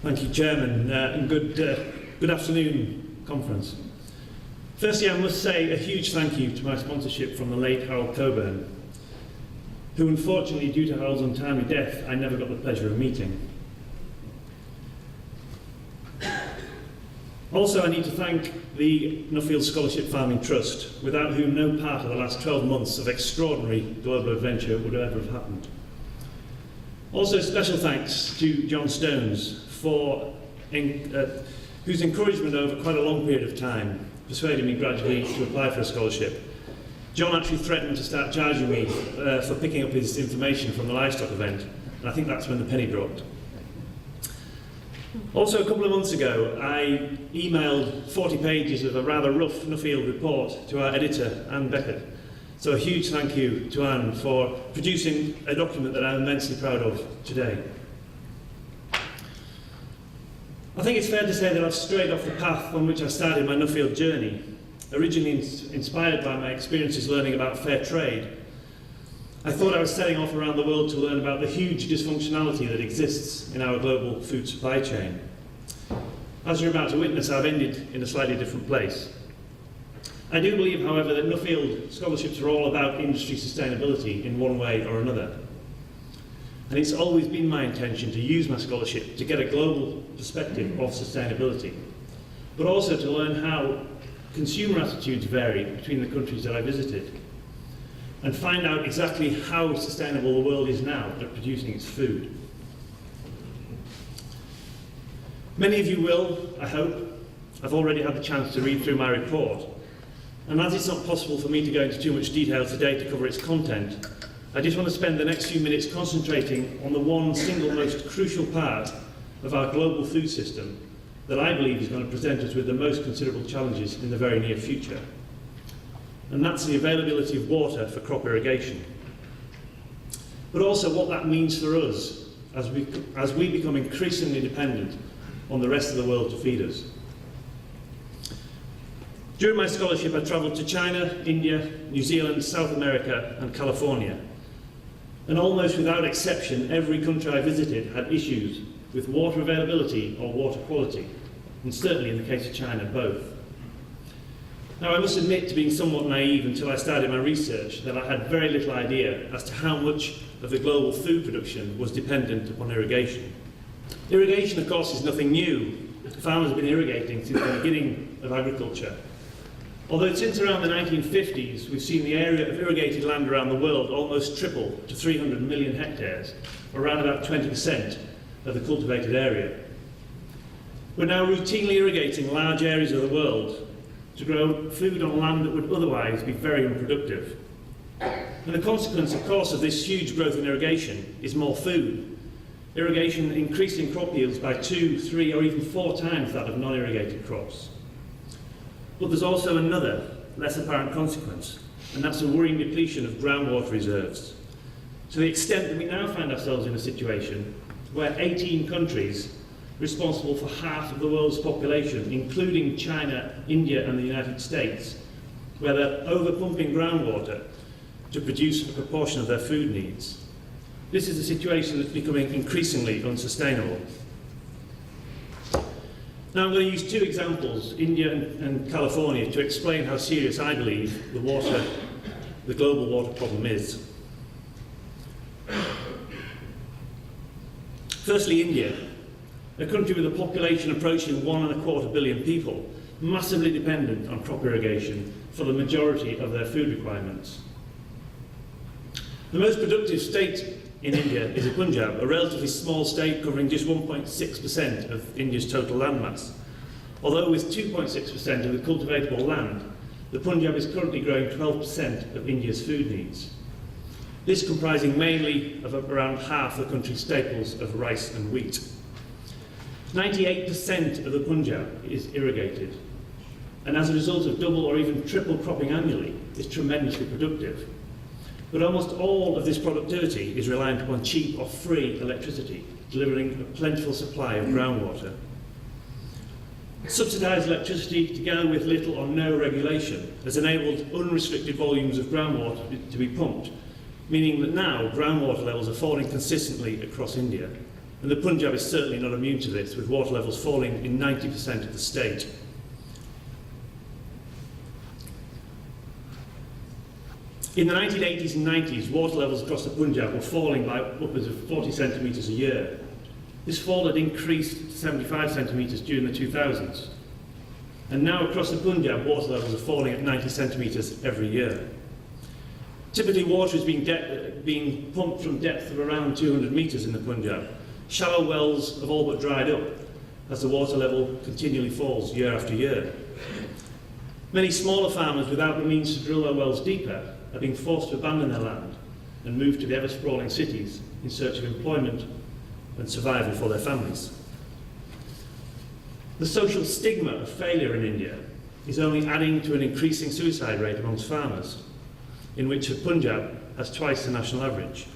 Thank you, Chairman, and good afternoon, conference. Firstly, I must say a huge thank you to my sponsorship from the late Harold Coburn, who unfortunately, due to Harold's untimely death, I never got the pleasure of meeting. Also, I need to thank the Nuffield Farming Trust, without whom no part of the last 12 months of extraordinary global adventure would ever have happened. Also, special thanks to John Stones for whose encouragement over quite a long period of time persuaded me gradually to apply for a scholarship. John actually threatened to start charging me for picking up his information from the livestock event, and I think that's when the penny dropped. Also, a couple of months ago, I emailed 40 pages of a rather rough Nuffield report to our editor, Anne Beckett. So a huge thank you to Anne for producing a document that I'm immensely proud of today. I think it's fair to say that I've strayed off the path on which I started my Nuffield journey, originally inspired by my experiences learning about fair trade. I thought I was setting off around the world to learn about the huge dysfunctionality that exists in our global food supply chain. As you're about to witness, I've ended in a slightly different place. I do believe, however, that Nuffield scholarships are all about industry sustainability in one way or another. And it's always been my intention to use my scholarship to get a global perspective of sustainability, but also to learn how consumer attitudes vary between the countries that I visited, and find out exactly how sustainable the world is now at producing its food. Many of you will, I hope, have already had the chance to read through my report, and as it's not possible for me to go into too much detail today to cover its content, I just want to spend the next few minutes concentrating on the one single most crucial part of our global food system that I believe is going to present us with the most considerable challenges in the very near future. And that's the availability of water for crop irrigation. But also what that means for us as we become increasingly dependent on the rest of the world to feed us. During my scholarship, I travelled to China, India, New Zealand, South America, and California. And almost without exception, every country I visited had issues with water availability or water quality, and certainly in the case of China, both. Now, I must admit to being somewhat naive until I started my research that I had very little idea as to how much of the global food production was dependent upon irrigation. Irrigation, of course, is nothing new. Farmers have been irrigating since the beginning of agriculture. Although since around the 1950s, we've seen the area of irrigated land around the world almost triple to 300 million hectares, or around about 20% of the cultivated area. We're now routinely irrigating large areas of the world to grow food on land that would otherwise be very unproductive. And the consequence, of course, of this huge growth in irrigation is more food. Irrigation increasing crop yields by 2, 3, or even 4 times that of non-irrigated crops. But there's also another, less apparent consequence, and that's a worrying depletion of groundwater reserves, to the extent that we now find ourselves in a situation where 18 countries responsible for half of the world's population, including China, India, and the United States, where they're overpumping groundwater to produce a proportion of their food needs. This is a situation that's becoming increasingly unsustainable. Now I'm going to use 2 examples, India and California, to explain how serious I believe the global water problem is. Firstly, India, a country with a population approaching 1.25 billion people, massively dependent on crop irrigation for the majority of their food requirements. The most productive state in India is the Punjab, a relatively small state covering just 1.6% of India's total landmass. Although with 2.6% of the cultivatable land, the Punjab is currently growing 12% of India's food needs. This comprising mainly of around half the country's staples of rice and wheat. 98% of the Punjab is irrigated, and as a result of double or even triple cropping annually, is tremendously productive. But almost all of this productivity is reliant upon cheap or free electricity, delivering a plentiful supply of groundwater. Subsidised electricity, together with little or no regulation, has enabled unrestricted volumes of groundwater to be pumped, meaning that now groundwater levels are falling consistently across India. And the Punjab is certainly not immune to this, with water levels falling in 90% of the state. In the 1980s and 90s, water levels across the Punjab were falling by upwards of 40 centimetres a year. This fall had increased to 75 centimetres during the 2000s. And now across the Punjab, water levels are falling at 90 centimetres every year. Typically, water is being pumped from depth of around 200 metres in the Punjab. Shallow wells have all but dried up as the water level continually falls year after year. Many smaller farmers without the means to drill their wells deeper are being forced to abandon their land and move to the ever-sprawling cities in search of employment and survival for their families. The social stigma of failure in India is only adding to an increasing suicide rate amongst farmers, in which the Punjab has twice the national average.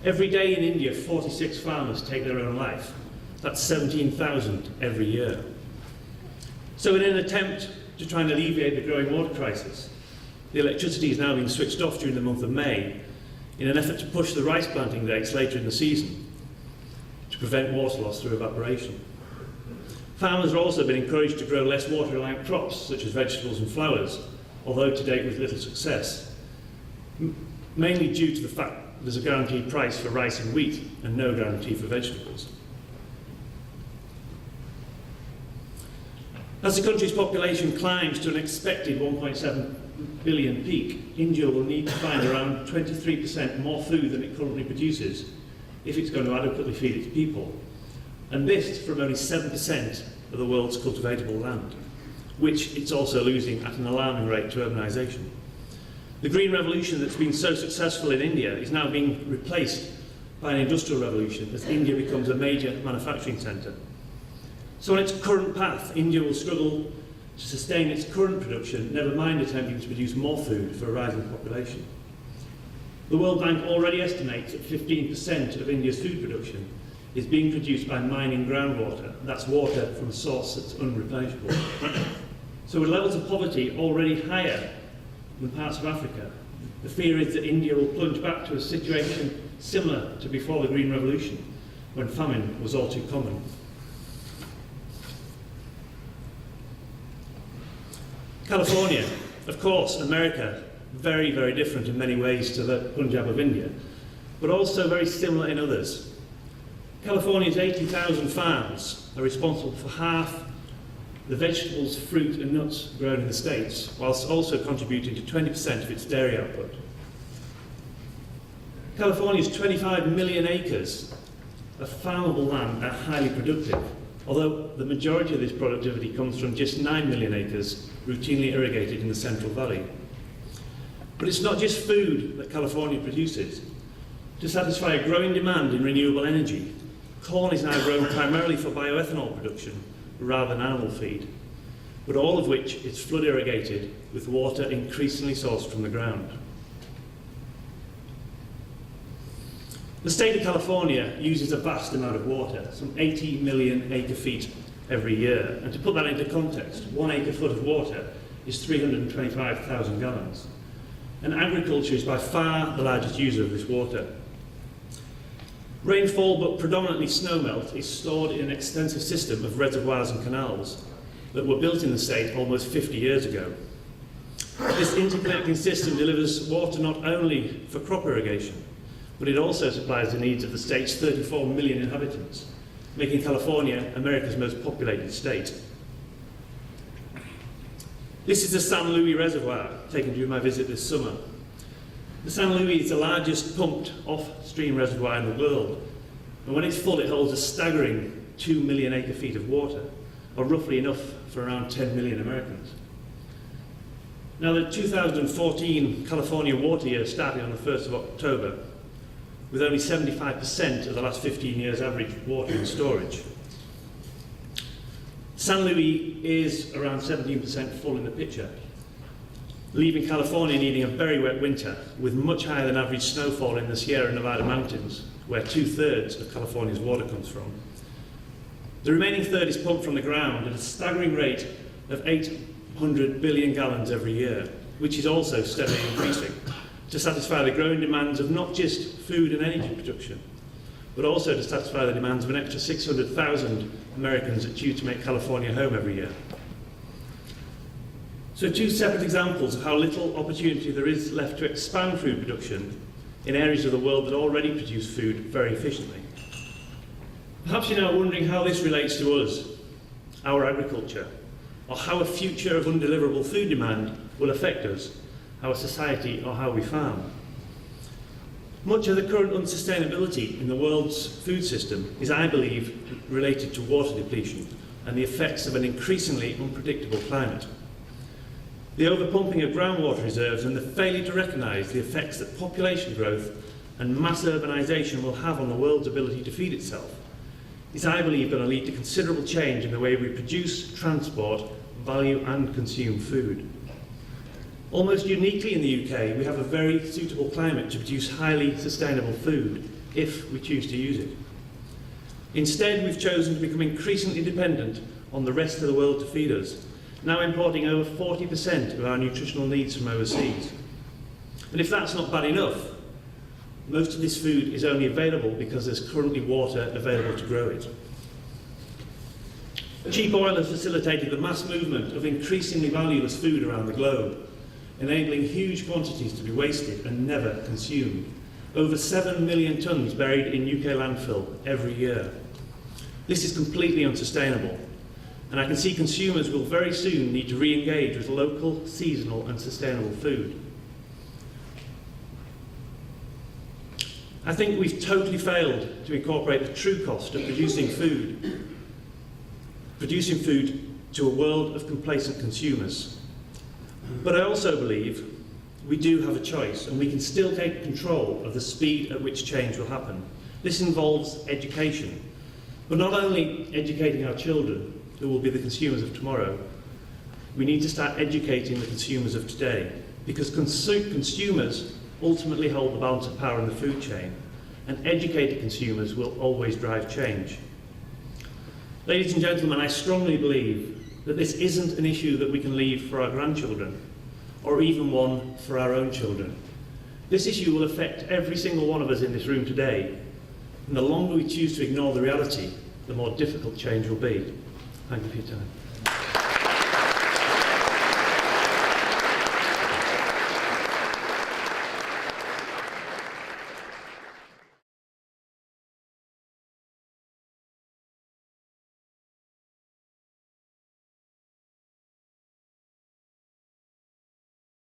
Every day in India, 46 farmers take their own life. That's 17,000 every year. So in an attempt to try and alleviate the growing water crisis, the electricity is now being switched off during the month of May in an effort to push the rice planting dates later in the season to prevent water loss through evaporation. Farmers have also been encouraged to grow less water-reliant crops, such as vegetables and flowers, although to date with little success, mainly due to the fact that there's a guaranteed price for rice and wheat and no guarantee for vegetables. As the country's population climbs to an expected 1.7 billion peak, India will need to find around 23% more food than it currently produces if it's going to adequately feed its people. And this from only 7% of the world's cultivatable land, which it's also losing at an alarming rate to urbanisation. The green revolution that's been so successful in India is now being replaced by an industrial revolution as India becomes a major manufacturing centre. So on its current path, India will struggle to sustain its current production, never mind attempting to produce more food for a rising population. The World Bank already estimates that 15% of India's food production is being produced by mining groundwater. That's water from a source that's unreplenishable. So with levels of poverty already higher than parts of Africa, the fear is that India will plunge back to a situation similar to before the Green Revolution, when famine was all too common. California, of course, America, very, very different in many ways to the Punjab of India, but also very similar in others. California's 80,000 farms are responsible for half the vegetables, fruit and nuts grown in the States, whilst also contributing to 20% of its dairy output. California's 25 million acres of farmable land are highly productive, although the majority of this productivity comes from just 9 million acres routinely irrigated in the Central Valley. But it's not just food that California produces. To satisfy a growing demand in renewable energy, corn is now grown primarily for bioethanol production rather than animal feed, but all of which is flood irrigated with water increasingly sourced from the ground. The state of California uses a vast amount of water, some 80 million acre-feet every year. And to put that into context, 1 acre-foot of water is 325,000 gallons. And agriculture is by far the largest user of this water. Rainfall, but predominantly snowmelt, is stored in an extensive system of reservoirs and canals that were built in the state almost 50 years ago. This interconnecting system delivers water not only for crop irrigation, but it also supplies the needs of the state's 34 million inhabitants, making California America's most populated state. This is the San Luis Reservoir, taken during my visit this summer. The San Luis is the largest pumped off-stream reservoir in the world, and when it's full it holds a staggering 2 million acre-feet of water, or roughly enough for around 10 million Americans. Now, the 2014 California water year started on the 1st of October, with only 75% of the last 15 years' average water in storage. San Luis is around 17% full in the picture, leaving California needing a very wet winter, with much higher than average snowfall in the Sierra Nevada mountains, where 2/3 of California's water comes from. The remaining third is pumped from the ground at a staggering rate of 800 billion gallons every year, which is also steadily increasing, to satisfy the growing demands of not just food and energy production, but also to satisfy the demands of an extra 600,000 Americans that choose to make California home every year. So two separate examples of how little opportunity there is left to expand food production in areas of the world that already produce food very efficiently. Perhaps you're now wondering how this relates to us, our agriculture, or how a future of undeliverable food demand will affect us, our society, or how we farm. Much of the current unsustainability in the world's food system is, I believe, related to water depletion and the effects of an increasingly unpredictable climate. The overpumping of groundwater reserves and the failure to recognise the effects that population growth and mass urbanisation will have on the world's ability to feed itself is, I believe, going to lead to considerable change in the way we produce, transport, value and consume food. Almost uniquely in the UK, we have a very suitable climate to produce highly sustainable food, if we choose to use it. Instead, we've chosen to become increasingly dependent on the rest of the world to feed us, now importing over 40% of our nutritional needs from overseas. And if that's not bad enough, most of this food is only available because there's currently water available to grow it. Cheap oil has facilitated the mass movement of increasingly valueless food around the globe, enabling huge quantities to be wasted and never consumed. Over 7 million tonnes buried in UK landfill every year. This is completely unsustainable, and I can see consumers will very soon need to re-engage with local, seasonal and sustainable food. I think we've totally failed to incorporate the true cost of producing food to a world of complacent consumers. But I also believe we do have a choice, and we can still take control of the speed at which change will happen. This involves education, but not only educating our children, who will be the consumers of tomorrow. We need to start educating the consumers of today, because consumers ultimately hold the balance of power in the food chain, and educated consumers will always drive change. Ladies and gentlemen, I strongly believe that this isn't an issue that we can leave for our grandchildren, or even one for our own children. This issue will affect every single one of us in this room today, and the longer we choose to ignore the reality, the more difficult change will be. Thank you for your time.